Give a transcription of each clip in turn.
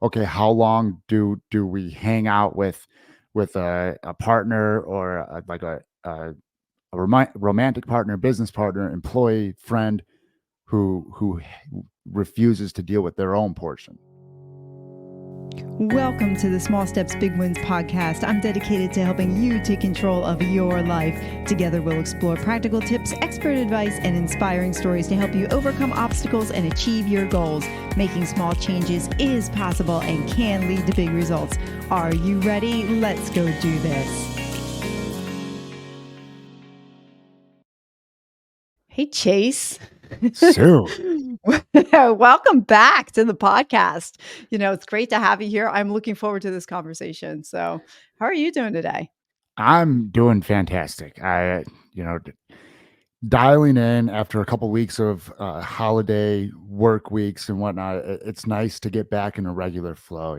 okay, how long do we hang out with a partner or a romantic partner, business partner, employee, friend who refuses to deal with their own portion. Welcome to the Small Steps, Big Wins podcast. I'm dedicated to helping you take control of your life. Together, we'll explore practical tips, expert advice, and inspiring stories to help you overcome obstacles and achieve your goals. Making small changes is possible and can lead to big results. Are you ready? Let's go do this. Hey, Chase. Sue. Welcome back to the podcast. It's great to have you here. I'm looking forward to this conversation. So, how are you doing today? I'm doing fantastic. Dialing in after a couple weeks of holiday work weeks and whatnot. It's nice to get back in a regular flow.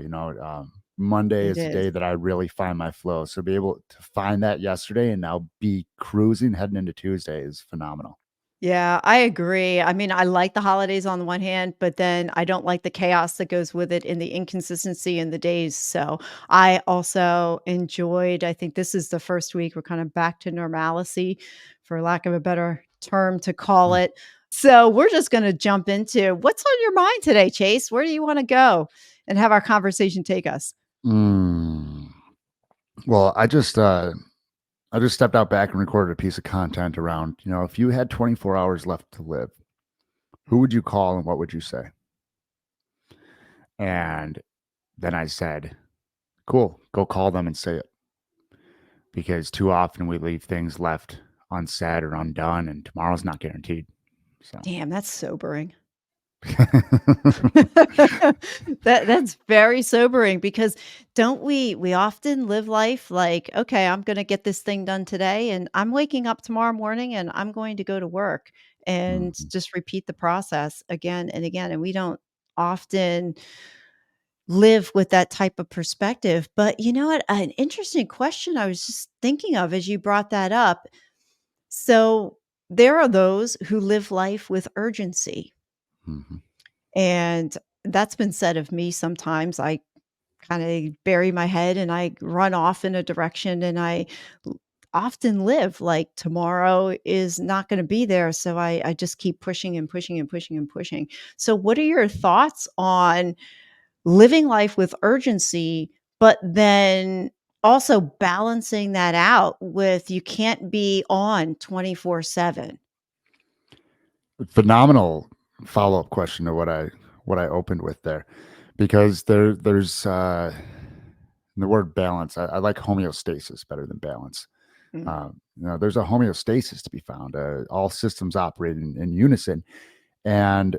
Monday It is the is. day that I really find my flow. So be able to find that yesterday and now be cruising heading into Tuesday is phenomenal. Yeah, I agree. I mean, I like the holidays on the one hand, but then I don't like the chaos that goes with it and the inconsistency in the days. So I also enjoyed, I think this is the first week we're kind of back to normalcy, for lack of a better term to call it. So we're just going to jump into what's on your mind today, Chase. Where do you want to go and have our conversation take us? Mm. Well, I just stepped out back and recorded a piece of content around, if you had 24 hours left to live, who would you call and what would you say? And then I said, cool, go call them and say it. Because too often we leave things left unsaid or undone, and tomorrow's not guaranteed. So Damn, that's sobering. That's very sobering because don't we often live life like, okay, I'm going to get this thing done today and I'm waking up tomorrow morning and I'm going to go to work and Mhm. just repeat the process again and again, and we don't often live with that type of perspective. But you know what? An interesting question I was just thinking of as you brought that up. So there are those who live life with urgency, Mhm. and that's been said of me sometimes. I kinda bury my head and I run off in a direction, and I l often live like tomorrow is not gonna be there, so I just keep pushing and pushing and pushing and pushing. So what are your thoughts on living life with urgency, but then also balancing that out with you can't be on 24/7? Phenomenal follow-up question to what I opened with there, because there's the word balance. I like homeostasis better than balance. Mm, There's a homeostasis to be found. All systems operate in unison, and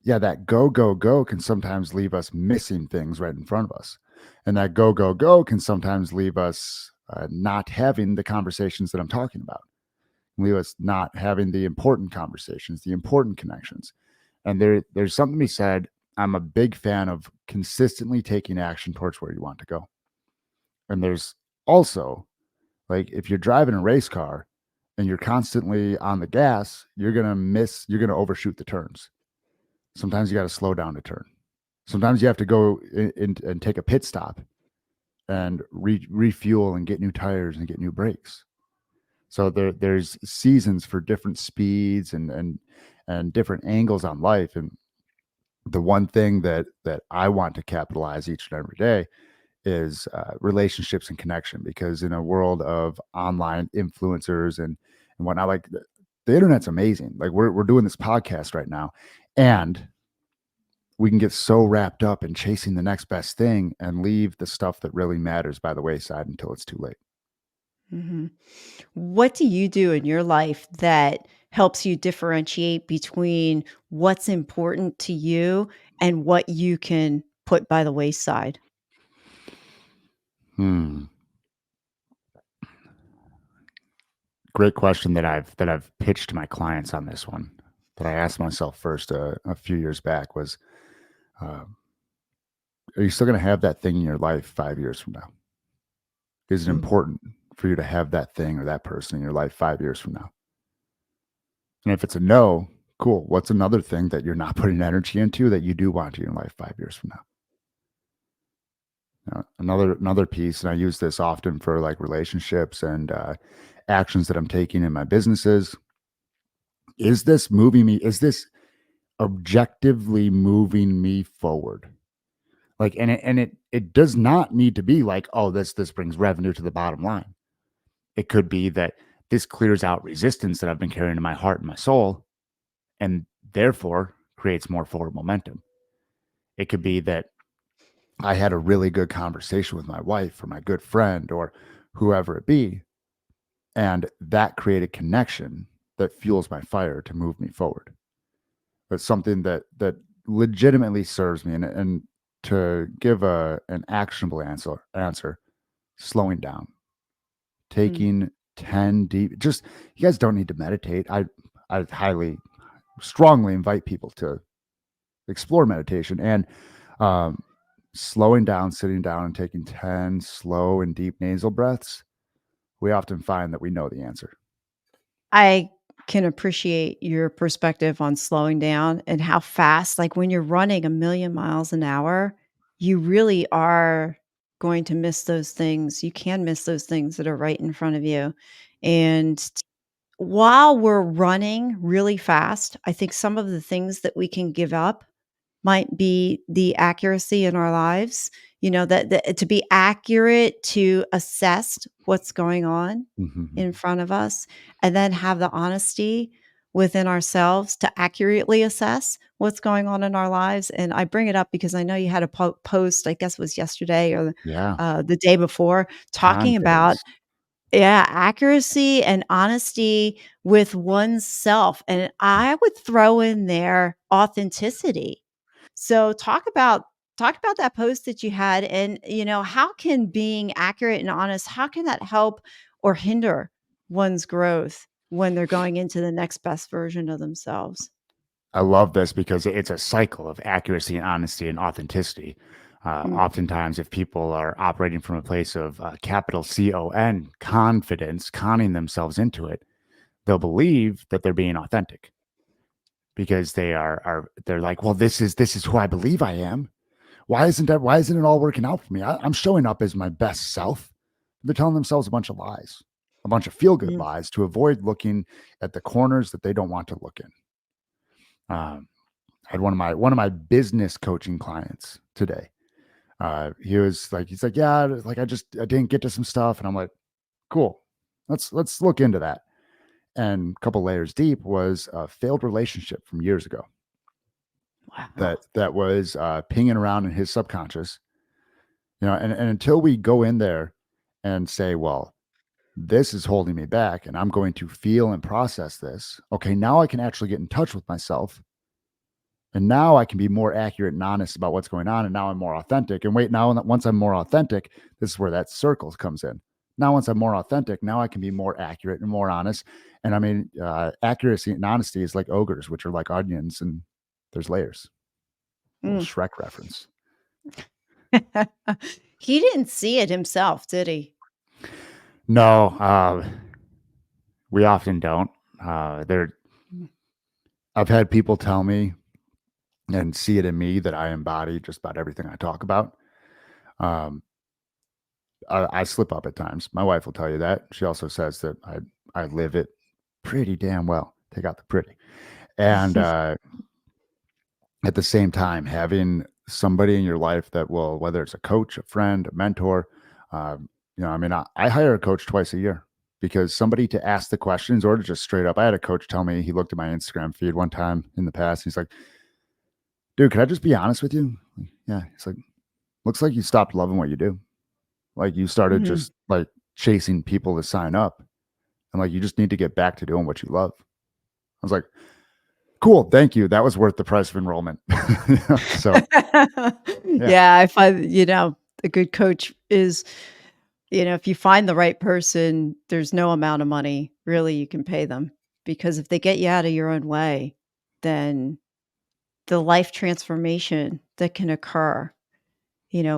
yeah, that go, go, go can sometimes leave us missing things right in front of us. And that go, go, go can sometimes leave us not having the conversations that I'm talking about, leave us not having the important conversations, the important connections. And there's something to be said. I'm a big fan of consistently taking action towards where you want to go. And there's also, like, if you're driving a race car and you're constantly on the gas, you're going to overshoot the turns. Sometimes you got to slow down to turn. Sometimes you have to go in and take a pit stop and refuel and get new tires and get new brakes. So there's seasons for different speeds and different angles on life. And the one thing that I want to capitalize each and every day is relationships and connection. Because in a world of online influencers and whatnot, like the internet's amazing. Like we're doing this podcast right now, and we can get so wrapped up in chasing the next best thing and leave the stuff that really matters by the wayside until it's too late. mhm. What do you do in your life that helps you differentiate between what's important to you and what you can put by the wayside? Hmm. Great question that I've pitched to my clients on this one. That I asked myself first a few years back was, uh, are you still going to have that thing in your life 5 years from now? Is it Mm, important for you to have that thing or that person in your life 5 years from now? And if it's a no, cool. What's another thing that you're not putting energy into that you do want in your life 5 years from now? another piece, and I use this often for like relationships and actions that I'm taking in my businesses. Is this moving me? Is this objectively moving me forward? Like, and it does not need to be like, oh, this brings revenue to the bottom line. It could be that this clears out resistance that I've been carrying in my heart and my soul, and therefore creates more forward momentum. It could be that I had a really good conversation with my wife or my good friend or whoever it be, and that created connection that fuels my fire to move me forward. But something that legitimately serves me, and to give an actionable answer, slowing down, Mm. taking 10 deep, just, you guys don't need to meditate. I highly strongly invite people to explore meditation and um, slowing down, sitting down, and taking 10 slow and deep nasal breaths. We often find that we know the answer. I can appreciate your perspective on slowing down and how fast, like when you're running a million miles an hour, you really are going to miss those things. You can miss those things that are right in front of you. And while we're running really fast, I think some of the things that we can give up might be the accuracy in our lives, that to be accurate, to assess what's going on Mhm. in front of us, and then have the honesty within ourselves to accurately assess what's going on in our lives. And I bring it up because I know you had a post, I guess it was yesterday or Yeah. the day before, talking about, Confidence. yeah, accuracy and honesty with oneself, and I would throw in there authenticity. So talk about that post that you had, and, how can being accurate and honest, how can that help or hinder one's growth when they're going into the next best version of themselves? I love this because it's a cycle of accuracy and honesty and authenticity. Mm, Oftentimes, if people are operating from a place of capital CON, confidence, conning themselves into it, they'll believe that they're being authentic because they're like, well, this is who I believe I am. Why isn't it all working out for me? I'm showing up as my best self. They're telling themselves a bunch of lies, a bunch of feel good mm. lies to avoid looking at the corners that they don't want to look in. I had one of my business coaching clients today. He's like, yeah, like I didn't get to some stuff, and I'm like, cool, let's look into that. And a couple layers deep was a failed relationship from years ago Wow. that was pinging around in his subconscious. And until we go in there and say, well, this is holding me back, and I'm going to feel and process this. Okay, now I can actually get in touch with myself. And now I can be more accurate and honest about what's going on. And now I'm more authentic. And wait, now once I'm more authentic, this is where that circle comes in. Now, once I'm more authentic, now I can be more accurate and more honest. And I mean, accuracy and honesty is like ogres, which are like onions, and there's layers. A little Mm. Shrek reference. He didn't see it himself, did he? No, we often don't. There, Mm. I've had people tell me and see it in me that I embody just about everything I talk about. Um, I slip up at times. My wife will tell you that. She also says that I live it pretty damn well. Take out the pretty. And at the same time, having somebody in your life that will, whether it's a coach, a friend, a mentor, I mean, I hire a coach twice a year because somebody to ask the questions or to just straight up. I had a coach tell me, he looked at my Instagram feed one time in the past. He's like, dude, can I just be honest with you? Yeah. He's like, looks like you stopped loving what you do. Like you started Mhm. just like chasing people to sign up. And like, you just need to get back to doing what you love. I was like, cool. Thank you. That was worth the price of enrollment. So yeah. Yeah, I find, a good coach is, if you find the right person, there's no amount of money really you can pay them, because if they get you out of your own way, then the life transformation that can occur,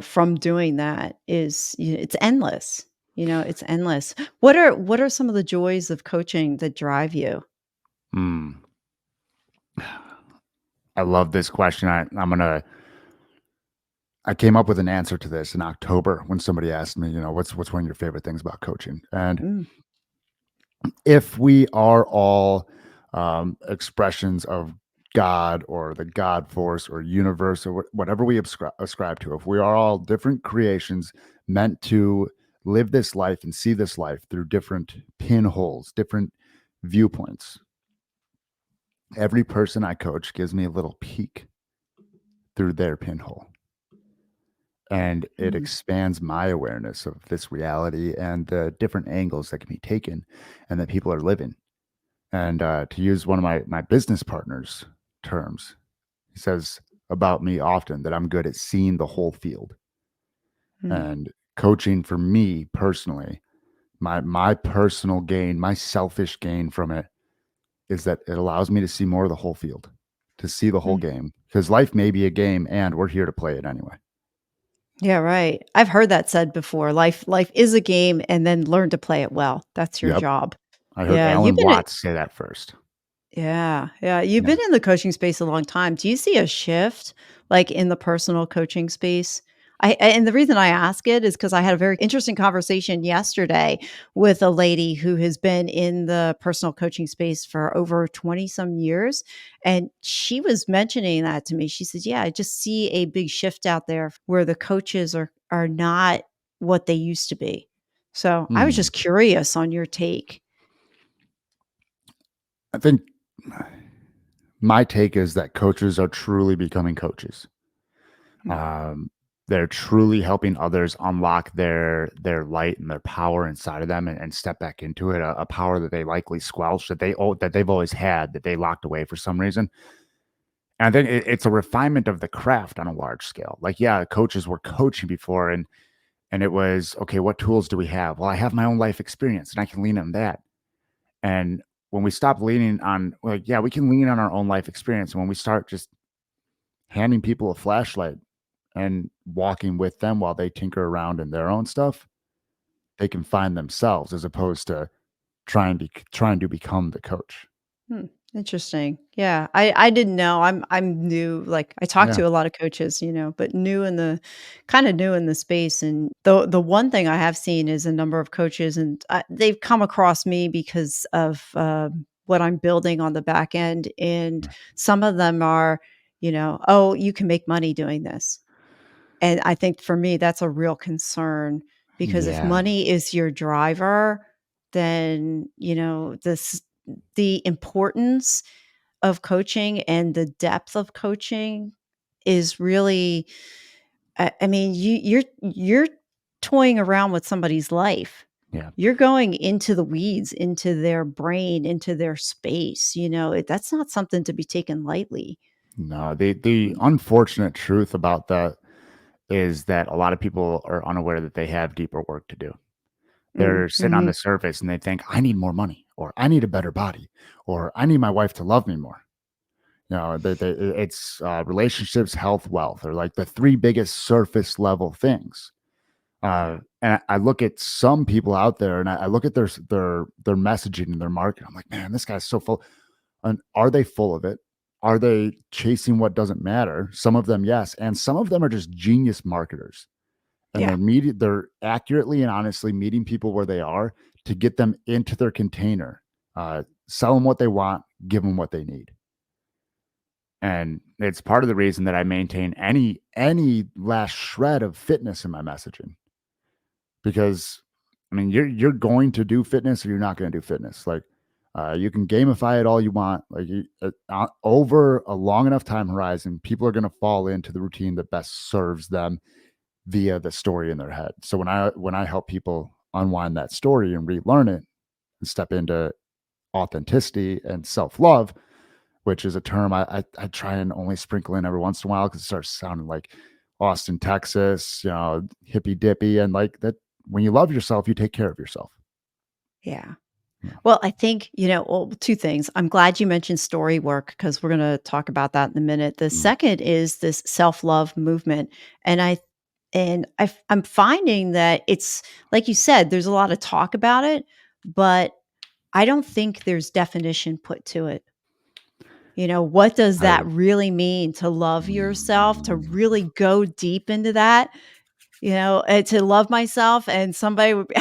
from doing that is, it's endless. It's endless. What are some of the joys of coaching that drive you? Mm, I love this question. I came up with an answer to this in October when somebody asked me, what's one of your favorite things about coaching? And Mm, if we are all expressions of God or the God force or universe or whatever we ascribe to, if we are all different creations meant to live this life and see this life through different pinholes, different viewpoints, every person I coach gives me a little peek through their pinhole. And it mm, expands my awareness of this reality and the different angles that can be taken and that people are living. And to use one of my business partners' terms, he says about me often that I'm good at seeing the whole field. mm, And coaching for me personally, my personal gain, my selfish gain from it is that it allows me to see more of the whole field, to see the whole mm. game. Because life may be a game, and we're here to play it anyway. Yeah, right. I've heard that said before. Life is a game and then learn to play it well. That's your Yep, job. I heard Yeah, Alan Watts say that first. you've Yeah. been in the coaching space a long time. Do you see a shift, like, in the personal coaching space? And the reason I ask it is because I had a very interesting conversation yesterday with a lady who has been in the personal coaching space for over 20 some years, and she was mentioning that to me. She said, "Yeah, I just see a big shift out there where the coaches are not what they used to be." So, I was Hmm. just curious on your take. I think my take is that coaches are truly becoming coaches. Mm, Um, they're truly helping others unlock their light and their power inside of them and step back into it, a power that they likely squelched that they've always had that they locked away for some reason. And then it's a refinement of the craft on a large scale. Like, yeah, coaches were coaching before, and it was okay. What tools do we have? Well, I have my own life experience, and I can lean on that. And when we stop leaning on, like, yeah, we can lean on our own life experience. And when we start just handing people a flashlight and walking with them while they tinker around in their own stuff, they can find themselves as opposed to trying to become the coach. Hmm, interesting. Yeah, I didn't know. I'm new. Like, I talk Yeah. to a lot of coaches, but new in the kind of new in the space. And the one thing I have seen is a number of coaches, and they've come across me because of what I'm building on the back end. And some of them are, oh, you can make money doing this. And I think for me, that's a real concern because if Yeah. money is your driver, then, the importance of coaching and the depth of coaching is really I mean, you're toying around with somebody's life. Yeah. You're going into the weeds, into their brain, into their space, that's not something to be taken lightly. No, the Mm, unfortunate truth about that is that a lot of people are unaware that they have deeper work to do. mm, They're sitting on mhm. the surface and they think, I need more money, or I need a better body, or I need my wife to love me more. It's relationships, health, wealth are like the three biggest surface level things. Yeah. And I look at some people out there, and I look at their messaging and their market. I'm like, man, this guy's so full. And are they full of it? Are they chasing what doesn't matter? Some of them, yes, and some of them are just genius marketers, and Yeah. they're accurately and honestly meeting people where they are to get them into their container, sell them what they want, give them what they need. And it's part of the reason that I maintain any last shred of fitness in my messaging. Because, I mean, you're going to do fitness or you're not gonna do fitness. Like, you can gamify it all you want. Like, over a long enough time horizon, people are gonna fall into the routine that best serves them via the story in their head. So when I help people unwind that story and relearn it and step into authenticity and self-love, which is a term I try and only sprinkle in every once in a while because it starts sounding like Austin, Texas, hippy dippy, and like that. When you love yourself, you take care of yourself. Yeah. Yeah. Well, I think, well, 2 things. I'm glad you mentioned story work because we're gonna talk about that in a minute. The Mm. second is this self-love movement, and I'm finding that it's like you said, there's a lot of talk about it, but I don't think there's definition put to it. What does that Right. really mean to love yourself, to Mm. really go deep into that, and to love myself? And somebody would be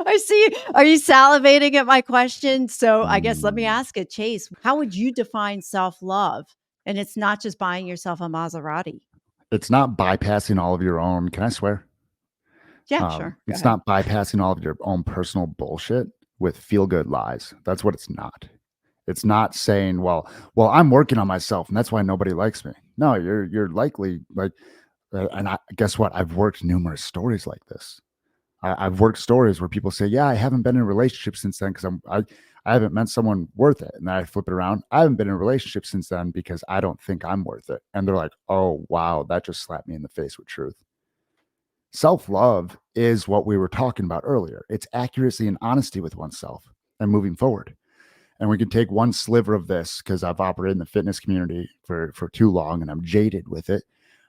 I see. Are you salivating at my question? So I guess let me Mm. ask it, Chase. How would you define self-love? And it's not just buying yourself a Maserati. It's not bypassing all of your own, can I swear? Yeah, sure. Go It's ahead. not bypassing all of your own personal bullshit with feel good lies. That's what it's not. It's not saying, well, I'm working on myself and that's why nobody likes me. No, you're likely like, and I guess what? I've worked numerous stories like this. I've worked stories where people say, "Yeah, I haven't been in a relationship since then because I haven't met someone worth it." And then I flip it around. I haven't been in a relationship since then because I don't think I'm worth it. And they're like, "Oh wow, that just slapped me in the face with truth." Self love is what we were talking about earlier. It's accuracy and honesty with oneself and moving forward. And we can take one sliver of this because I've operated in the fitness community for too long and I'm jaded with it.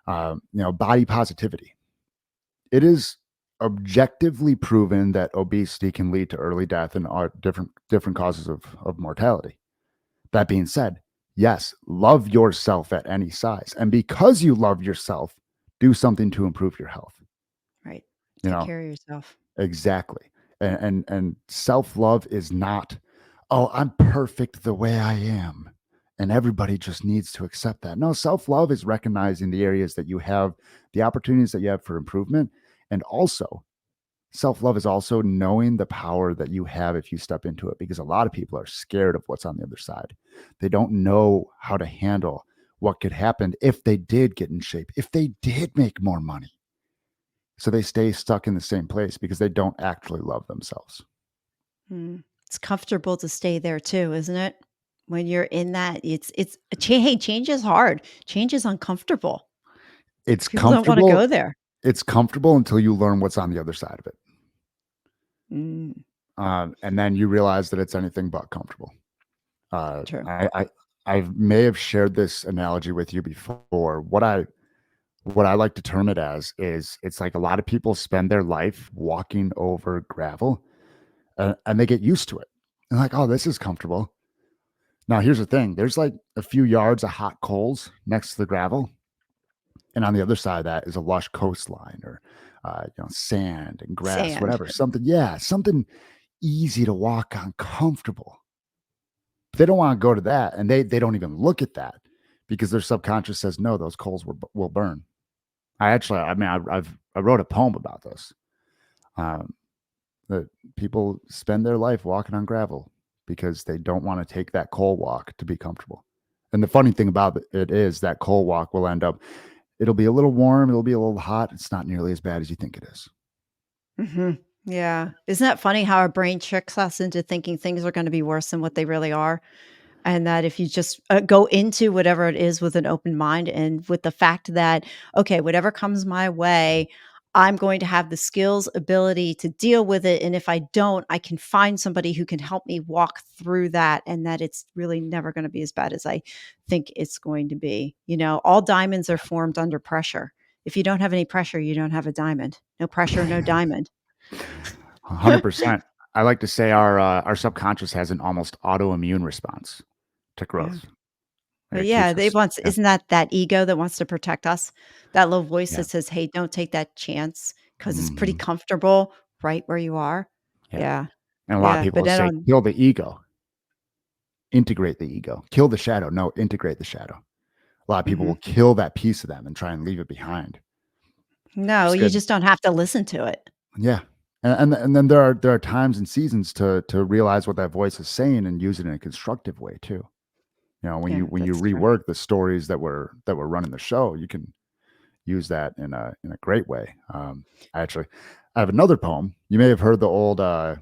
Body positivity. It is objectively proven that obesity can lead to early death and are different causes of mortality. That being said, yes, love yourself at any size. And because you love yourself, do something to improve your health. Right. You Take know, care of yourself. exactly. And self-love is not, oh, I'm perfect the way I am. And everybody just needs to accept that. No, self-love is recognizing the areas that you have, the opportunities that you have for improvement. And also, self love is also knowing the power that you have if you step into it, because a lot of people are scared of what's on the other side. They don't know how to handle what could happen if they did get in shape, if they did make more money. So they stay stuck in the same place because they don't actually love themselves. Mm. It's comfortable to stay there too, isn't it? When you're in that, hey, change is hard. Change is uncomfortable. It's People don't want to go comfortable. there. It's comfortable until you learn what's on the other side of it. Mm, And then you realize that it's anything but comfortable. Uh, true. I, I, I may have shared this analogy with you before. What I like to term it as is it's like a lot of people spend their life walking over gravel and they get used to it. And like, oh, this is comfortable. Now, here's the thing there's like a few yards of hot coals next to the gravel. And on the other side of that is a lush coastline or, sand and grass, Sand. whatever. Something, yeah, something easy to walk on, comfortable. They don't want to go to that. And they don't even look at that because their subconscious says, no, those coals will burn. I wrote a poem about this. Um, that people spend their life walking on gravel because they don't want to take that coal walk to be comfortable. And the funny thing about it is that coal walk will end up, it'll be a little warm, it'll be a little hot. It's not nearly as bad as you think it is. Mhm. Yeah. Isn't that funny how our brain tricks us into thinking things are gonna be worse than what they really are? And that if you just, go into whatever it is with an open mind and with the fact that, okay, whatever comes my way, I'm going to have the skills, ability to deal with it, and if I don't, I can find somebody who can help me walk through that, and that it's really never gonna be as bad as I think it's going to be. All diamonds are formed under pressure. If you don't have any pressure, you don't have a diamond. No pressure, no diamond. 100%. I like to say our subconscious has an almost autoimmune response to Yeah. growth. Like But it yeah, keeps they us, wants yeah, isn't that ego that wants to protect us? That little voice yeah, that says, "Hey, don't take that chance because it's pretty hmm, comfortable right where you are." yeah. Yeah. And a lot of Yeah, people but will then say, on kill the ego, integrate the ego, kill the shadow. No, integrate the shadow. A lot of people mhm. will kill that piece of them and try and leave it behind. No, Just you good. just don't have to listen to it. Yeah. And then there are times and seasons to realize what that voice is saying and use it in a constructive way too. Yeah, When you that's true. rework the stories that were running the show, you can use that in a great way. I have another poem. You may have heard the old the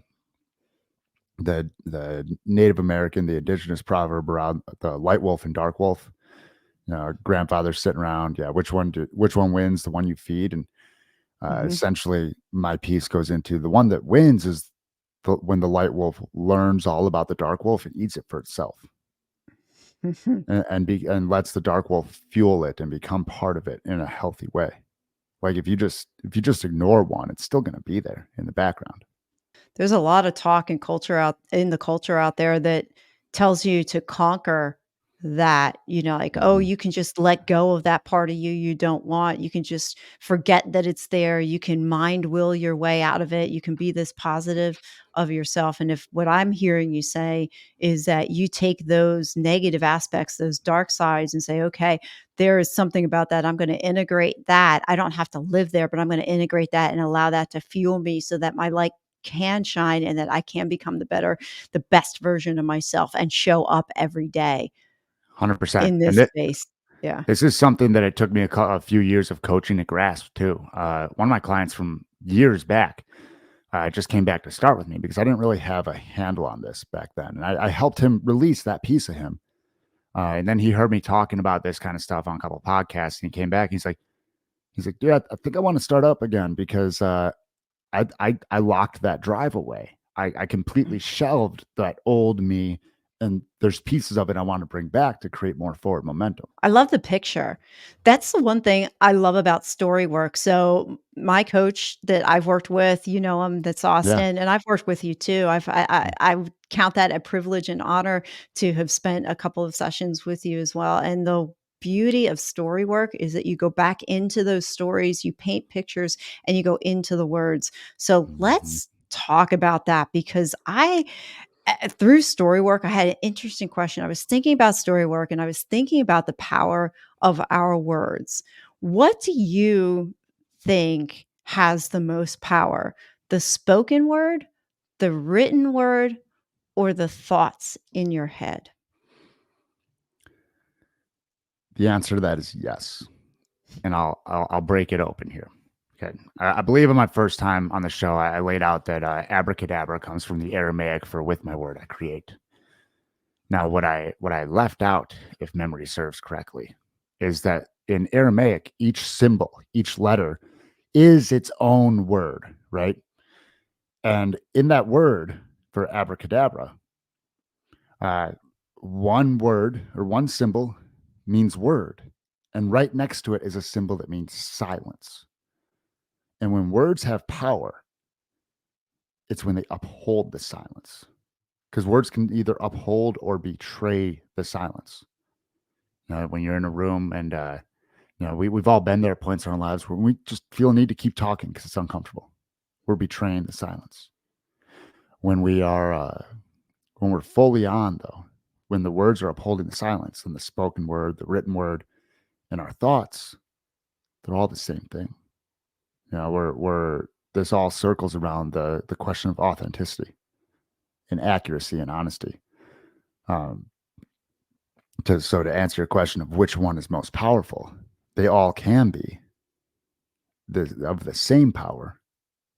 Native American, the indigenous proverb around the light wolf and dark wolf. Grandfather's sitting around. Yeah, which one wins? The one you feed. And Mhm. essentially, my piece goes into the one that wins is when the light wolf learns all about the dark wolf and eats it for itself, Mhm. and lets the dark wolf fuel it and become part of it in a healthy way. Like if you just ignore one, it's still going to be there in the background. There's a lot of talk and culture out in the culture out there that tells you to conquer that, like, oh, Mhm. you can just let go of that part of you don't want. You can just forget that it's there. You can mind will your way out of it. You can be this positive of yourself. And if what I'm hearing you say is that you take those negative aspects, those dark sides, and say, okay, there is something about that. I'm going to integrate that. I don't have to live there, but I'm going to integrate that and allow that to fuel me so that my light can shine and that I can become the best version of myself and show up every day 100%. in And this space. Yeah. this is something that it took me a few years of coaching to grasp too. One of my clients from years back just came back to start with me because I didn't really have a handle on this back then. And I helped him release that piece of him. And then he heard me talking about this kind of stuff on a couple of podcasts, and he came back. He's like, dude, I think I want to start up again because I locked that drive away. I completely shelved that old me, and there's pieces of it I want to bring back to create more forward momentum. I love the picture. That's the one thing I love about story work. So my coach that I've worked with, you know him, that's Yeah. Austin, and I've worked with you too. I would count that a privilege and honor to have spent a couple of sessions with you as well. And the beauty of story work is that you go back into those stories, you paint pictures, and you go into the words. So Mhm. let's talk about that because through story work, I had an interesting question. I was thinking about story work and I was thinking about the power of our words. What do you think has the most power? The spoken word, the written word, or the thoughts in your head? The answer to that is yes, and I'll break it open here. Okay, I believe in my first time on the show, I laid out that abracadabra comes from the Aramaic for "with my word I create." Now, what I left out, if memory serves correctly, is that in Aramaic, each symbol, each letter, is its own word, right? And in that word for abracadabra, uh, one word or one symbol means word, and right next to it is a symbol that means silence. And when words have power, it's when they uphold the silence, because words can either uphold or betray the silence. When you're in a room and we've all been there at points in our lives where we just feel a need to keep talking because it's uncomfortable. We're betraying the silence. When we are when we're fully on, though, when the words are upholding the silence, and the spoken word, the written word, and our thoughts, they're all the same thing. We're this all circles around the question of authenticity and accuracy and honesty. Um, to answer your question of which one is most powerful, they all can be of the same power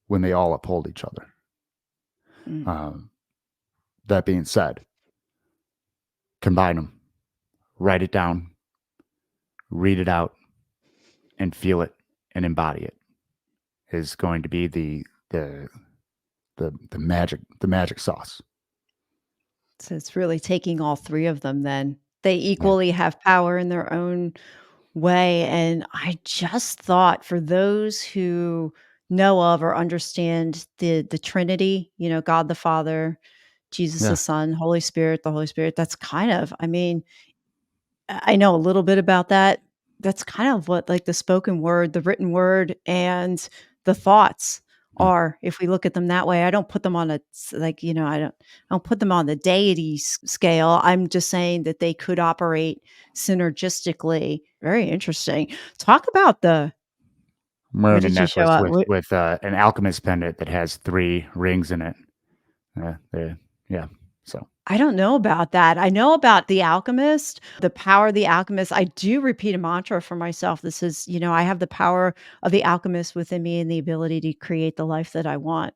when they all uphold each other. Mm. Um, that being said, combine them, write it down, read it out, and feel it and embody it is going to be the magic sauce. So it's really taking all three of them then. They Yeah, equally have power in their own way. And I just thought for those who know of or understand the Trinity, God the Father, Jesus the yeah. Son, the Holy Spirit, that's kind of, I mean, I know a little bit about that. That's kind of what like the spoken word, the written word, and the thoughts Yeah. are. If we look at them that way, I don't put them on I don't put them on the deity scale. I'm just saying that they could operate synergistically. Very interesting. Talk about the I'm what wearing a did you show necklace up? with an alchemist pendant that has 3 rings in it. Yeah. So I don't know about that. I know about The Alchemist, the power of the alchemist. I do repeat a mantra for myself. This is, I have the power of the alchemist within me and the ability to create the life that I want.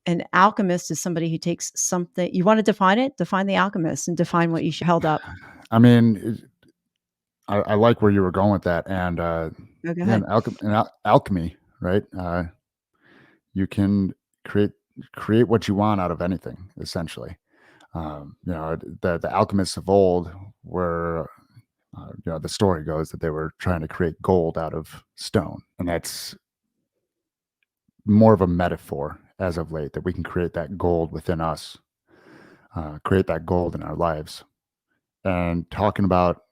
An alchemist is somebody who takes something you want to define it? Define the alchemist and define what you held up. I mean, I like where you were going with that, and Oh, go yeah, ahead. alchemy, right? You can create create what you want out of anything, essentially. The alchemists of old were, the story goes that they were trying to create gold out of stone, and that's more of a metaphor as of late that we can create that gold within us, create that gold in our lives, and talking about,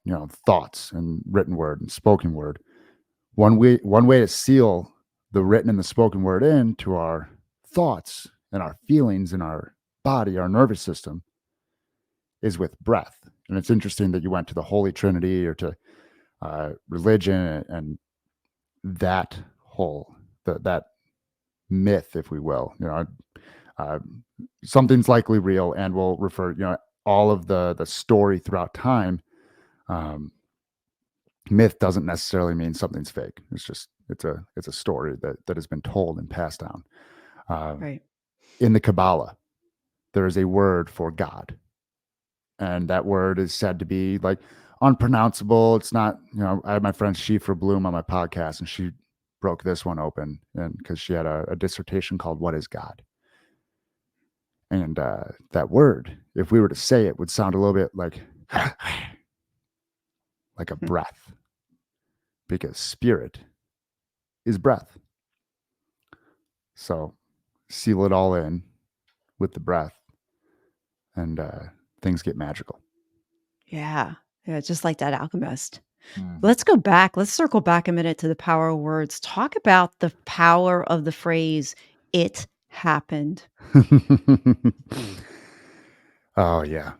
thoughts and written word and spoken word. One way to seal the written and the spoken word into our thoughts and our feelings and our body, our nervous system, is with breath. And it's interesting that you went to the Holy Trinity or to religion and that whole that myth, if we will. Uh, Something's likely real, and we'll refer, all of the story throughout time. Um, Myth doesn't necessarily mean something's fake. It's a story that has been told and passed down. Uh, Right. in the Kabbalah, there is a word for God, and that word is said to be like unpronounceable. It's not, I had my friend Shifra Bloom on my podcast, and she broke this one open, and because she had a dissertation called "What is God," and that word, if we were to say it, would sound a little bit like like a Hmm. breath, because spirit is breath. So seal it all in with the breath, and things get magical. Yeah. Yeah, just like that alchemist. Mhm. Let's go back. Let's circle back a minute to the power of words. Talk about the power of the phrase, "It happened." Oh yeah.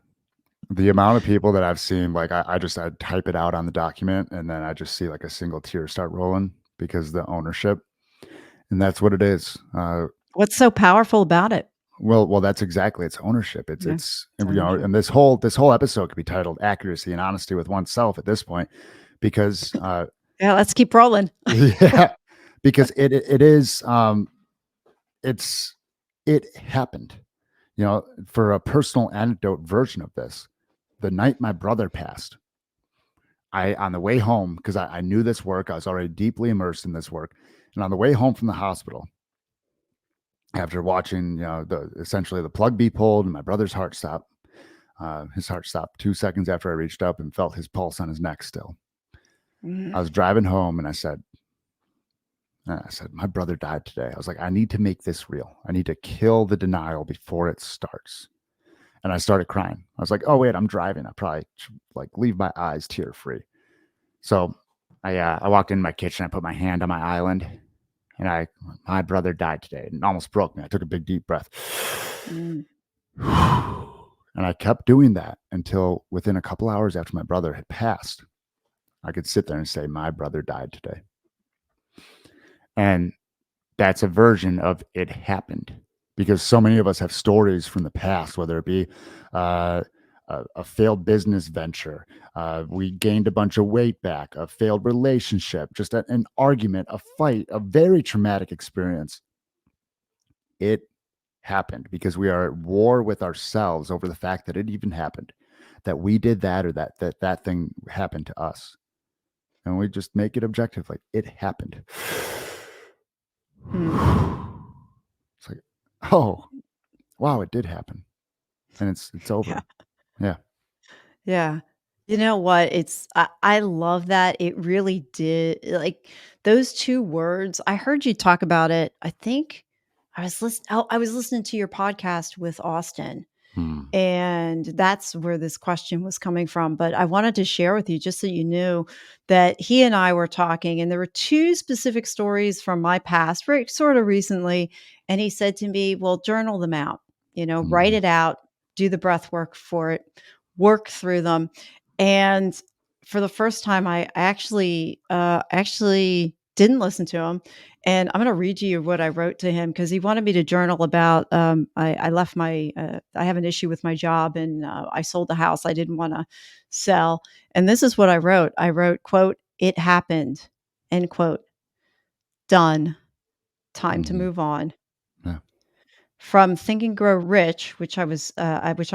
The amount of people that I've seen, like I type it out on the document and then I just see like a single tear start rolling because the ownership, and that's what it is. What's so powerful about it? Well, that's exactly, it's ownership. It's Yeah, it's it's ownership. and this whole episode could be titled "Accuracy and Honesty with Oneself" at this point, because Yeah, let's keep rolling. yeah, because it is it's it happened. For a personal anecdote version of this, the night my brother passed, I on the way home, because I knew this work, I was already deeply immersed in this work, and on the way home from the hospital, after watching, the essentially the plug be pulled and my brother's heart stop, his heart stopped 2 seconds after I reached up and felt his pulse on his neck still. I Mhm. was driving home and I said, my brother died today. I was like, I need to make this real. I need to kill the denial before it starts. And I started crying. I was like, oh wait, I'm driving. I probably should, like, leave my eyes tear free. So I walked in my kitchen. I put my hand on my island, and my brother died today. It almost broke me. I took a big deep breath, Mm. and I kept doing that until within a couple hours after my brother had passed, I could sit there and say, my brother died today. And that's a version of "it happened," because so many of us have stories from the past, whether it be uh, a failed business venture, we gained a bunch of weight back, a failed relationship, just an argument, a fight, a very traumatic experience. It happened because we are at war with ourselves over the fact that it even happened, that we did that, or that thing happened to us, and we just make it objective, like it happened. Hmm. It's like, oh, wow, it did happen, and it's Yeah. over. Yeah. Yeah. You know what? I love that. It really did, like, those 2 words, I heard you talk about it. I think I was listening to your podcast with Austin. Hmm. And that's where this question was coming from. But I wanted to share with you just so you knew that he and I were talking, and there were 2 specific stories from my past, very sort of recently. And he said to me, well, journal them out, write Mhm. it out, do the breath work for it, work through them. And for the first time, I actually didn't listen to him, and I'm going to read you what I wrote to him because he wanted me to journal about. I left my. I have an issue with my job, and I sold the house I didn't want to sell. And this is what I wrote. I wrote, "Quote: It happened. End quote. Done. Time to Mhm. move on." Yeah. From Think and Grow Rich, which I'm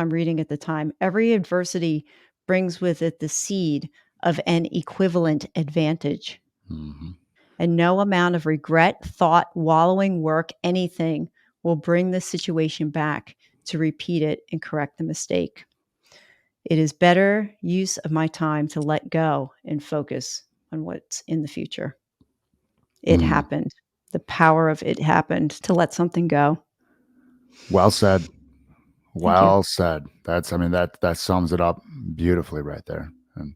reading at the time. Every adversity brings with it the seed of an equivalent advantage. Mhm. And no amount of regret, thought, wallowing work, anything will bring the situation back to repeat it and correct the mistake. It is better use of my time to let go and focus on what's in the future. It Mm. happened. The power of it happened to let something go. Well said. Thank you. Well said. I mean, that sums it up beautifully right there. And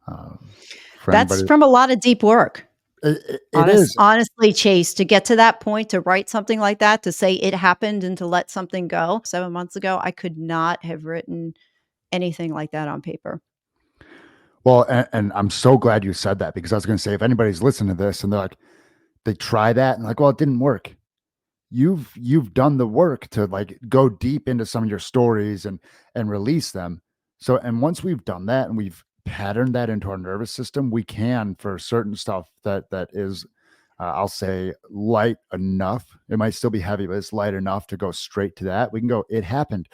uh, for That's anybody, from a lot of deep work. it is. Honestly, Chase, to get to that point, to write something like that, to say it happened and to let something go 7 months ago, I could not have written anything like that on paper. Well, and I'm so glad you said that because I was going to say if anybody's listening to this and they're like, they try that and like, well, it didn't work. You've done the work to like go deep into some of your stories and release them. So and once we've done that and we've patterned that into our nervous system, we can for certain stuff that is I'll say light enough. It might still be heavy, but it's light enough to go straight to that. We can go, it happened.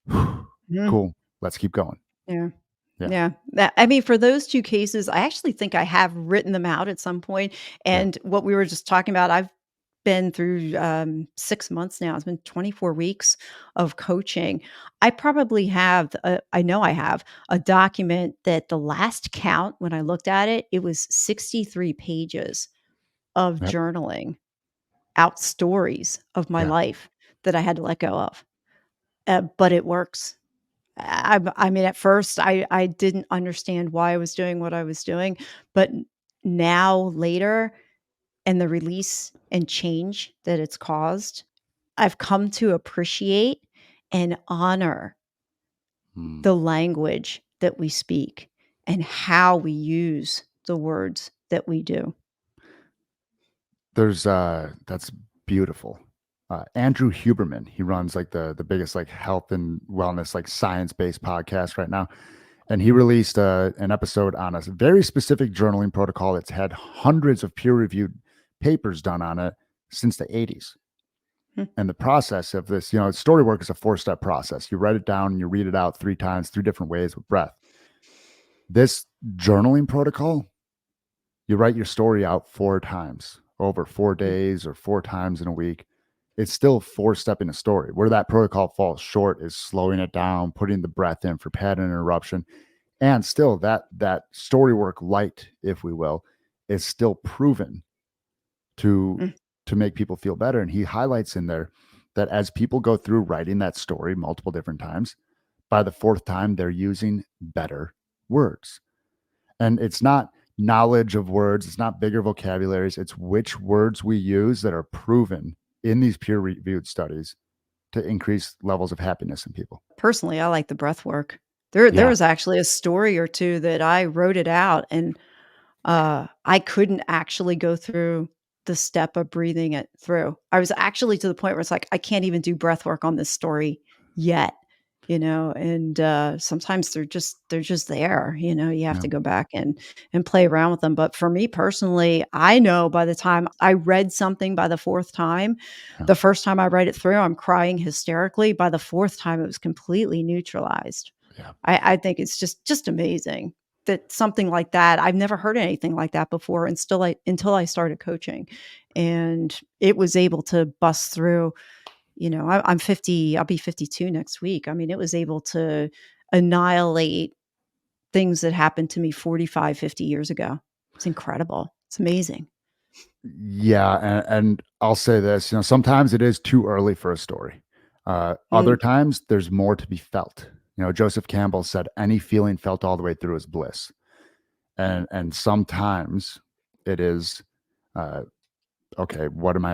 Mhm. Cool. Let's keep going. Yeah. Yeah. Yeah. That I mean, for those 2 cases, I actually think I have written them out at some point, Yeah. and what we were just talking about, I've been through, 6 months now. It's been 24 weeks of coaching. I probably have, I know I have a document that the last count when I looked at it, it was 63 pages of Yep. journaling out stories of my Yeah. life that I had to let go of, but it works. I mean, at first, I didn't understand why I was doing what I was doing, but now later and the release and change that it's caused, I've come to appreciate and honor Mm. the language that we speak and how we use the words that we do. There's that's beautiful. Andrew Huberman, he runs like the biggest like health and wellness like science-based podcast right now. And he released an episode on a very specific journaling protocol that's had hundreds of peer-reviewed papers done on it since the 80s. Hmm, And the process of this, story work is a four-step process. You write it down and you read it out 3 times, 3 different ways with breath. This journaling protocol, you write your story out 4 times over four hmm, days or 4 times in a week. It's still four-step in a story. Where that protocol falls short is slowing it down, putting the breath in for pattern interruption, and still that story work light, if we will, is still proven to mm, to make people feel better. And he highlights in there that as people go through writing that story multiple different times, by the fourth time they're using better words. And it's not knowledge of words, it's not bigger vocabularies, it's which words we use that are proven in these peer reviewed studies to increase levels of happiness in people. personally, I like the breath work. There Yeah. was actually a story or 2 that I wrote it out, and I couldn't actually go through the step of breathing it through. I was actually to the point where it's like, I can't even do breath work on this story yet, and, sometimes they're just there, you have Yeah. to go back and play around with them, but for me personally, I know by the time I read something by the 4th time, Yeah. the first time I read it through, I'm crying hysterically. By the 4th time, it was completely neutralized. Yeah. I think it's just amazing that something like that I've never heard anything like that before, and still I until I started coaching, and it was able to bust through, I'm 50, I'll be 52 next week. I mean, it was able to annihilate things that happened to me 45, 50 years ago. It's incredible. It's amazing. Yeah, and I'll say this, sometimes it is too early for a story. Other Mm, times there's more to be felt. Joseph Campbell said any feeling felt all the way through is bliss. And sometimes it is uh, okay, what am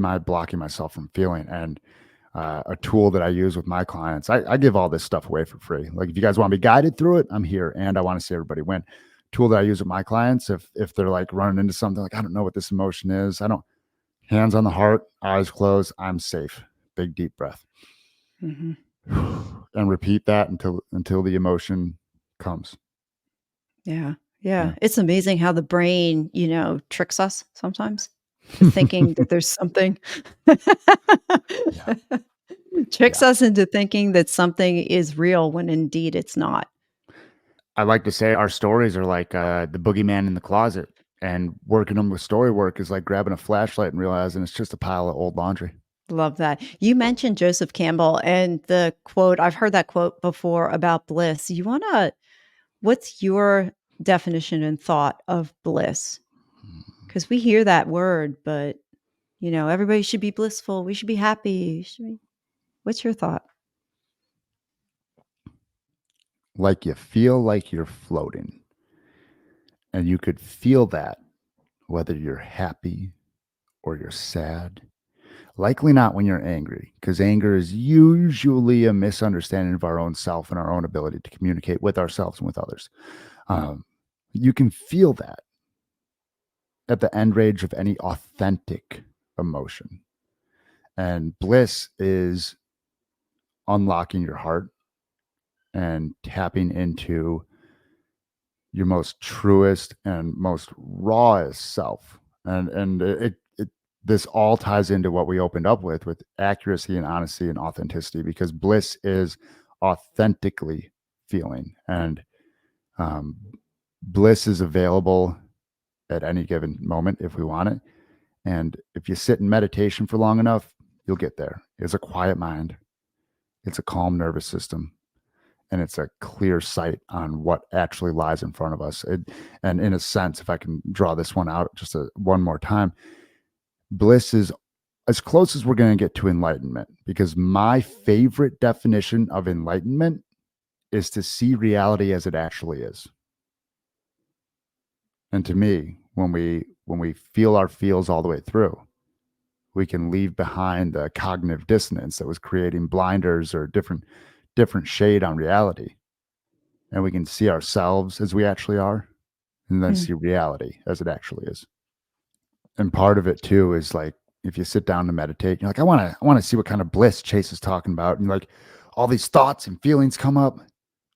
I blocking myself from feeling? And a tool that I use with my clients, I give all this stuff away for free. Like if you guys want to be guided through it, I'm here, and I want to see everybody win. Tool that I use with my clients, if they're like running into something like I don't know what this emotion is, I don't. Hands on the heart, eyes closed, I'm safe. Big deep breath. mhm. And repeat that until the emotion comes. Yeah, yeah. Yeah. It's amazing how the brain, tricks us sometimes to thinking that there's something Yeah. tricks Yeah. us into thinking that something is real when indeed it's not. I like to say our stories are like the boogeyman in the closet, and working them with story work is like grabbing a flashlight and realizing it's just a pile of old laundry. Love that. You mentioned Joseph Campbell and the quote, I've heard that quote before about bliss. What's your definition and thought of bliss? Because we hear that word, but everybody should be blissful. We should be happy. What's your thought? like you feel like you're floating, and you could feel that whether you're happy or you're sad. Likely not when you're angry, because anger is usually a misunderstanding of our own self and our own ability to communicate with ourselves and with others. Um, you can feel that at the end range of any authentic emotion. And bliss is unlocking your heart and tapping into your most truest and most rawest self. And this all ties into what we opened up with accuracy and honesty and authenticity, because bliss is authentically feeling, and um, bliss is available at any given moment if we want it. And if you sit in meditation for long enough, you'll get there. It's a quiet mind, it's a calm nervous system, and it's a clear sight on what actually lies in front of us. And in a sense, if I can draw this one out just one more time, bliss is as close as we're going to get to enlightenment, because my favorite definition of enlightenment is to see reality as it actually is. And to me, when we feel our feels all the way through, we can leave behind the cognitive dissonance that was creating blinders or different shade on reality, and we can see ourselves as we actually are, and then Mm. see reality as it actually is. And part of it too is like, if you sit down to meditate, you're like, I want to see what kind of bliss Chase is talking about, and like all these thoughts and feelings come up.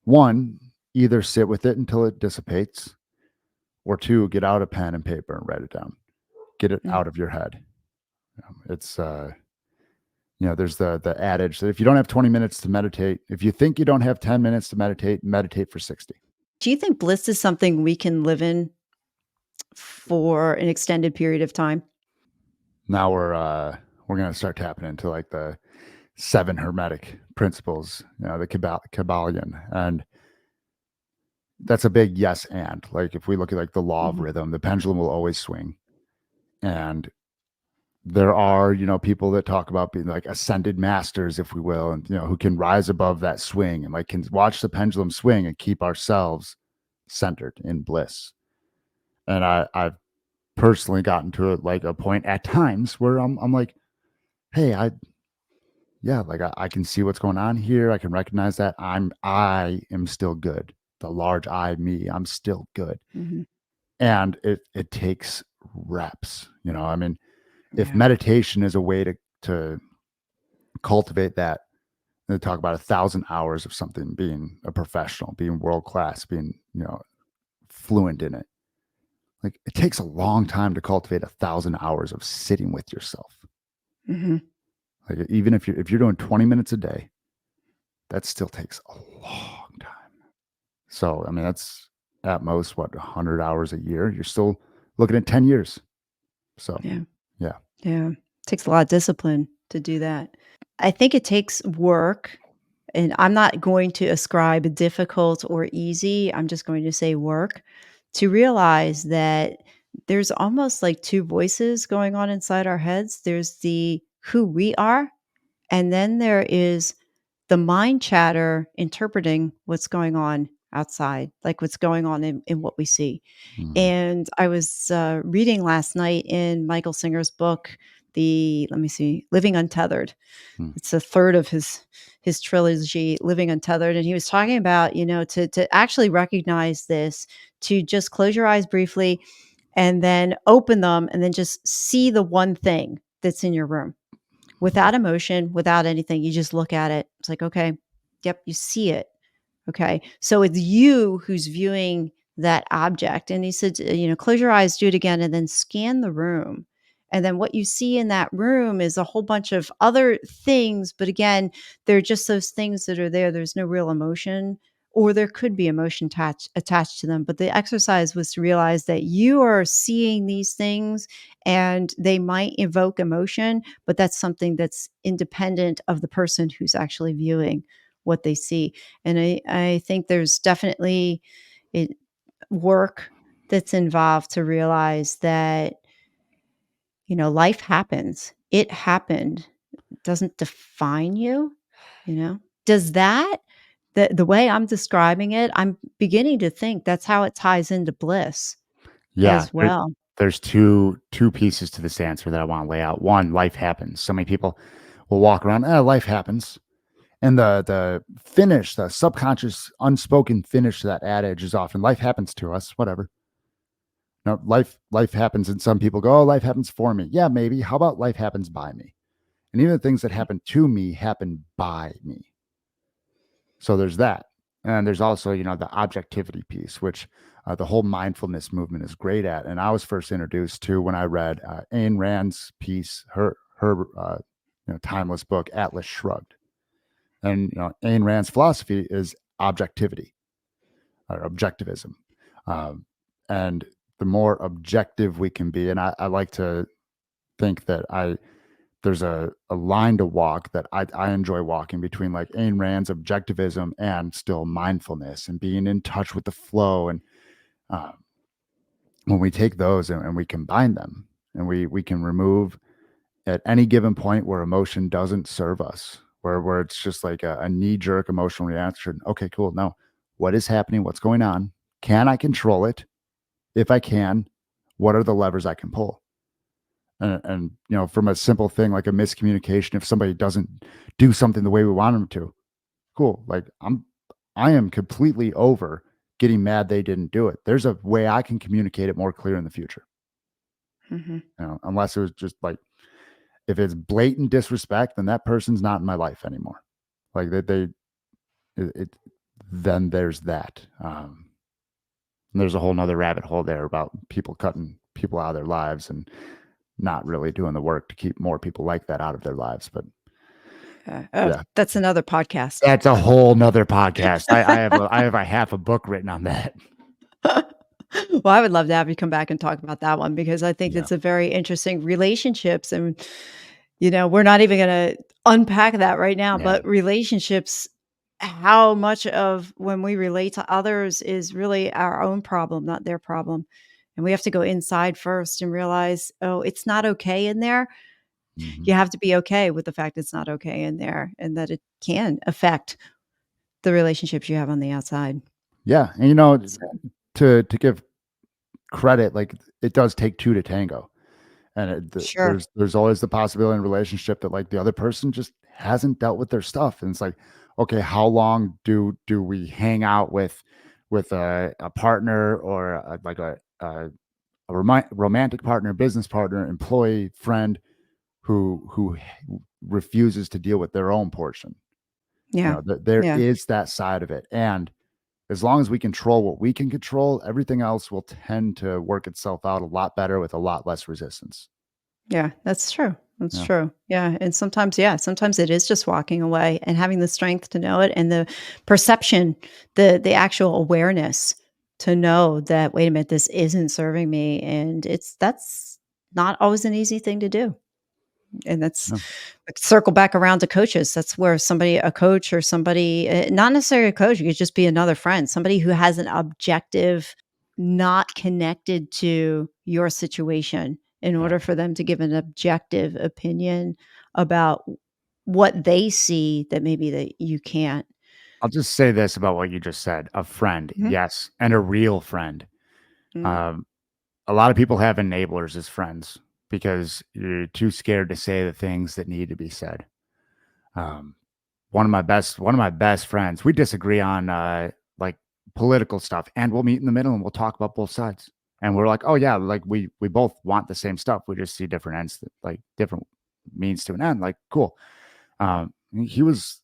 One, either sit with it until it dissipates, or two, get out a pen and paper and write it down. Get it Mm. out of your head. It's there's the adage that if you don't have 20 minutes to meditate, if you think you don't have 10 minutes to meditate, meditate for 60. Do you think bliss is something we can live in for an extended period of time? Now we're gonna start tapping into like the seven hermetic principles, the Kabbalion, and that's a big yes. And like, if we look at like the law of Mhm. rhythm, the pendulum will always swing. And there are, people that talk about being like ascended masters, if we will, and who can rise above that swing and like can watch the pendulum swing and keep ourselves centered in bliss. And I've personally gotten to it like a point at times where I'm like, hey, yeah, like I can see what's going on here. I can recognize that I am still good. The large I, me, I'm still good. Mhm. And it takes reps. I mean, if Yeah. meditation is a way to cultivate that, they talk about 1,000 hours of something, being a professional, being world class, being fluent in it. Like, it takes a long time to cultivate 1,000 hours of sitting with yourself. Mhm. Like, even if you're doing 20 minutes a day, that still takes a long time. So I mean, that's at most what, 100 hours a year. You're still looking at 10 years. So Yeah. yeah. Yeah. Takes a lot of discipline to do that. I think it takes work, and I'm not going to ascribe difficult or easy. I'm just going to say work to realize that there's almost like two voices going on inside our heads. There's the who we are, and then there is the mind chatter interpreting what's going on outside, like what's going on in what we see. Mhm. And I was reading last night in Michael Singer's book, let me see, Living Untethered. Mm. It's a third of his trilogy, Living Untethered, and he was talking about, to actually recognize this, to just close your eyes briefly and then open them and then just see the one thing that's in your room without emotion, without anything. You just look at it. It's like, okay, yep, you see it. Okay. So it's you who's viewing that object. And he said, close your eyes, do it again, and then scan the room. And then what you see in that room is a whole bunch of other things. But again, they're just those things that are there. There's no real emotion, or there could be emotion attached to them. But the exercise was to realize that you are seeing these things and they might evoke emotion, but that's something that's independent of the person who's actually viewing what they see. And I think there's definitely it, work that's involved to realize that, life happens. It happened. It doesn't define you, you know? Does that The way I'm describing it, I'm beginning to think that's how it ties into bliss Yeah, as well. there's two pieces to this answer that I wanna lay out. One, life happens. So many people will walk around, life happens." And the finish, the subconscious, unspoken finish to that adage is often, "Life happens to us, whatever." No, life happens, and some people go, "Oh, life happens for me." Yeah, maybe. How about life happens by me? And even the things that happen to me happen by me. So there's that. And there's also, the objectivity piece, which the whole mindfulness movement is great at. And I was first introduced to when I read Ayn Rand's piece, her timeless book, Atlas Shrugged. And Ayn Rand's philosophy is objectivity or objectivism. Um, and the more objective we can be, and I like to think that there's a line to walk that I enjoy walking between like Ayn Rand's objectivism and still mindfulness and being in touch with the flow. And uh, when we take those and we combine them and we can remove at any given point where emotion doesn't serve us, where it's just like a knee-jerk emotional reaction. Okay, cool. No, what is happening? What's going on? Can I control it? If I can, what are the levers I can pull? And from a simple thing like a miscommunication, if somebody doesn't do something the way we want them to, cool. Like I am completely over getting mad they didn't do it. There's a way I can communicate it more clear in the future. Mhm. Unless it was just like, if it's blatant disrespect, then that person's not in my life anymore. Like it then there's that. And there's a whole nother rabbit hole there about people cutting people out of their lives and not really doing the work to keep more people like that out of their lives. But Oh, yeah, that's another podcast. that's a whole nother podcast. I have a half a book written on that. Well, I would love to have you come back and talk about that one because I think Yeah. it's a very interesting relationships and, we're not even gonna unpack that right now, Yeah. but relationships, how much of when we relate to others is really our own problem, not their problem. And we have to go inside first and realize, "Oh, it's not okay in there." Mhm. You have to be okay with the fact it's not okay in there and that it can affect the relationships you have on the outside. Yeah. And So to give credit, like it does take two to tango. And sure. there's always the possibility in a relationship that like the other person just hasn't dealt with their stuff. And it's like, okay, how long do we hang out with a partner or like a romantic partner, business partner, employee, friend who refuses to deal with their own portion? Yeah. There Yeah. is that side of it. And as long as we control what we can control, everything else will tend to work itself out a lot better with a lot less resistance. Yeah, that's true. That's Yeah. true. And sometimes, yeah, sometimes it is just walking away and having the strength to know it and the perception, the actual awareness to know that, wait a minute, this isn't serving me. And that's not always an easy thing to do. And that's Yeah. like, circle back around to coaches. That's where a coach or somebody, not necessarily a coach, it could just be another friend, somebody who has an objective, not connected to your situation, in Yeah. order for them to give an objective opinion about what they see that maybe that you can't. I'll just say this about what you just said. A friend, Mhm. yes, and a real friend. Mm. Um, a lot of people have enablers as friends because you're too scared to say the things that need to be said. Um, one of my best friends, we disagree on like political stuff, and we'll meet in the middle and we'll talk about both sides. And we're like, oh yeah, like we both want the same stuff. We just see different ends, like different means to an end. Like, cool. He was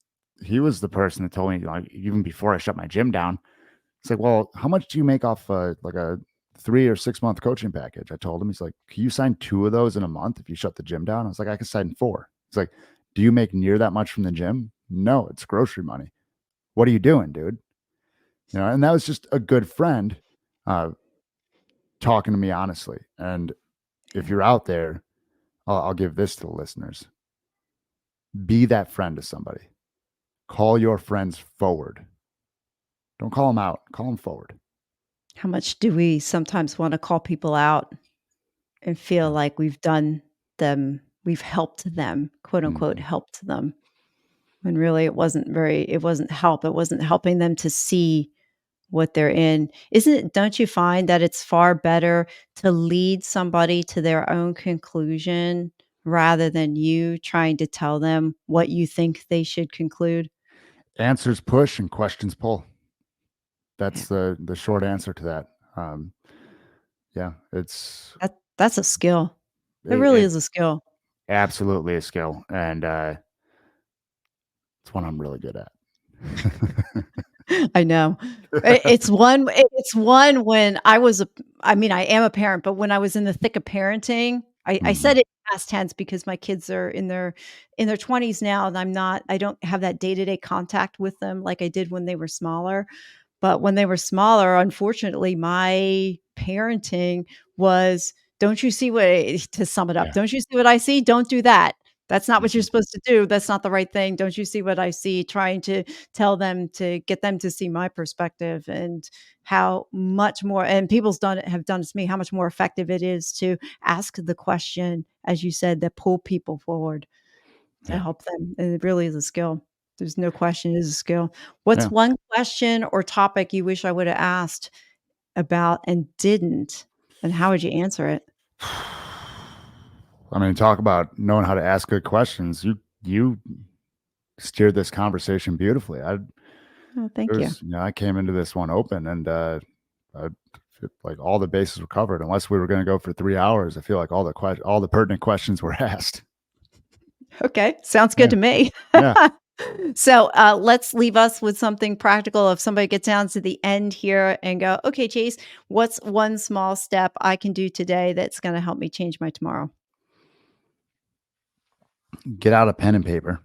the person that told me, like, even before I shut my gym down, it's like, well, how much do you make off like a 3 or 6 month coaching package? I told him. He's like, can you sign 2 of those in a month if you shut the gym down? I was like, I can sign four. He's like, do you make near that much from the gym? No, it's grocery money. What are you doing, dude? And that was just a good friend uh, talking to me honestly. And if Yeah. you're out there, I'll give this to the listeners: be that friend to somebody. Call your friends forward. Don't call them out. Call them forward. How much do we sometimes want to call people out and feel Yeah. like we've done them, we've helped them, quote unquote, Mhm. helped them? when really it wasn't help. It wasn't helping them to see what they're in. Don't you find that it's far better to lead somebody to their own conclusion rather than you trying to tell them what you think they should conclude? Answers push and questions pull. Yeah. That's the short answer to that. Um, yeah, it's That's a skill. It it, really it's is a skill. absolutely a skill, and it's one I'm really good at. I know. It's one when I mean, I am a parent, but when I was in the thick of parenting, I Mhm. said it past tense because my kids are in their 20s now, and I don't have that day-to-day contact with them like I did when they were smaller. But when they were smaller, unfortunately, my parenting was, "Don't you see what I," to sum it up, Yeah. "Don't you see what I see? Don't do that. That's not what you're Mhm. supposed to do. That's not the right thing. Don't you see what I see?" Trying to tell them to get them to see my perspective and how much more, and people's done it have done it to me, how much more effective it is to ask the question, as you said, that pull people forward to Yeah. help them, and it really is a skill. There's no question, it is a skill. What's Yeah. one question or topic you wish I woulda asked about and didn't, and how would you answer it? I mean, talk about knowing how to ask good questions. You steered this conversation beautifully. Oh, thank you. I came into this one open, and I feel like all the bases were covered. Unless we were going to go for 3 hours, I feel like all the pertinent questions were asked. Okay, sounds good Yeah, to me. yeah. So, let's leave us with something practical. If somebody gets down to the end here and go, "Okay, Chase, what's one small step I can do today that's gonna help me change my tomorrow?" Get out a pen and paper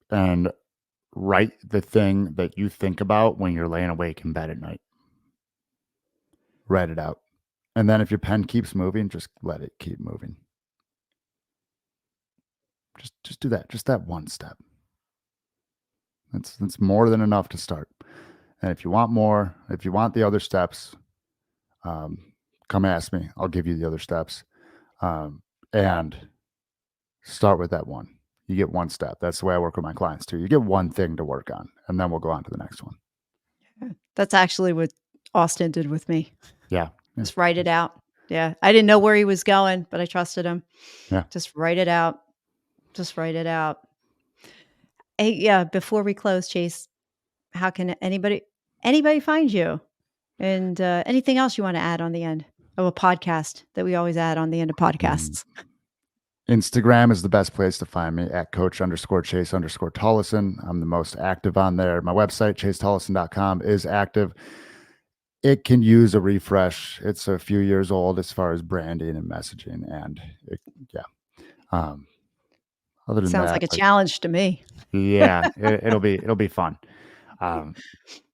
and write the thing that you think about when you're laying awake in bed at night. Write it out, and then if your pen keeps moving, just let it keep moving. Just do that. Just that one step. That's more than enough to start. And if you want more, if you want the other steps, um, come ask me. I'll give you the other steps. And start with that one. You get one step. That's the way I work with my clients too. You get one thing to work on, and then we'll go on to the next one. That's actually what Austin did with me. Yeah. Yeah. Just write it out. Yeah, I didn't know where he was going, but I trusted him. Yeah. Just write it out. Just write it out. Hey, yeah, before we close, Chase, how can anybody find you? And, anything else you wanna add on the end of a podcast that we always add on the end of Mm. podcasts? Instagram is the best place to find me at coach_Chase_Tolleson. I'm the most active on there. My website, chasetolleson.com, is active. It can use a refresh. It's a few years old as far as branding and messaging. And yeah. Um, other than Sounds that, like a like, challenge to me. yeah, it'll be fun. Um,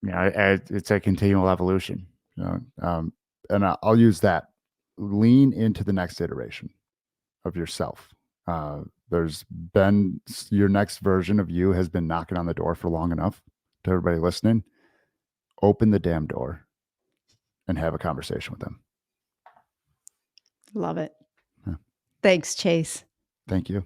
it's a continual evolution, and I'll use that. Lean into the next iteration of yourself. There's been your next version of you has been knocking on the door for long enough. To everybody listening, open the damn door and have a conversation with them. Love it. Yeah, Thanks, Chase. thank you.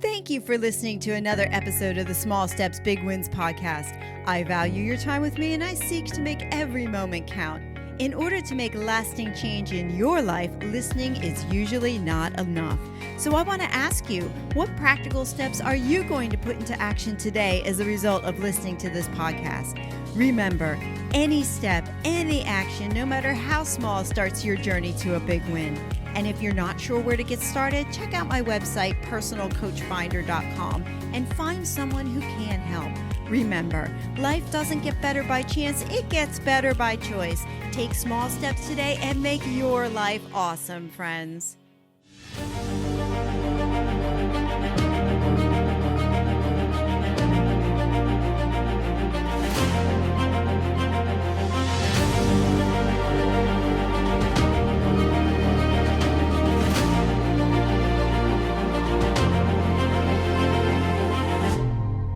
Thank you for listening to another episode of the Small Steps, Big Wins podcast. I value your time with me and I seek to make every moment count. In order to make lasting change in your life, listening is usually not enough. So I want to ask you, what practical steps are you going to put into action today as a result of listening to this podcast? Remember, any step, any action, no matter how small, starts your journey to a big win. And if you're not sure where to get started, check out my website, personalcoachfinder.com, and find someone who can help. Remember, life doesn't get better by chance, it gets better by choice. Take small steps today and make your life awesome, friends.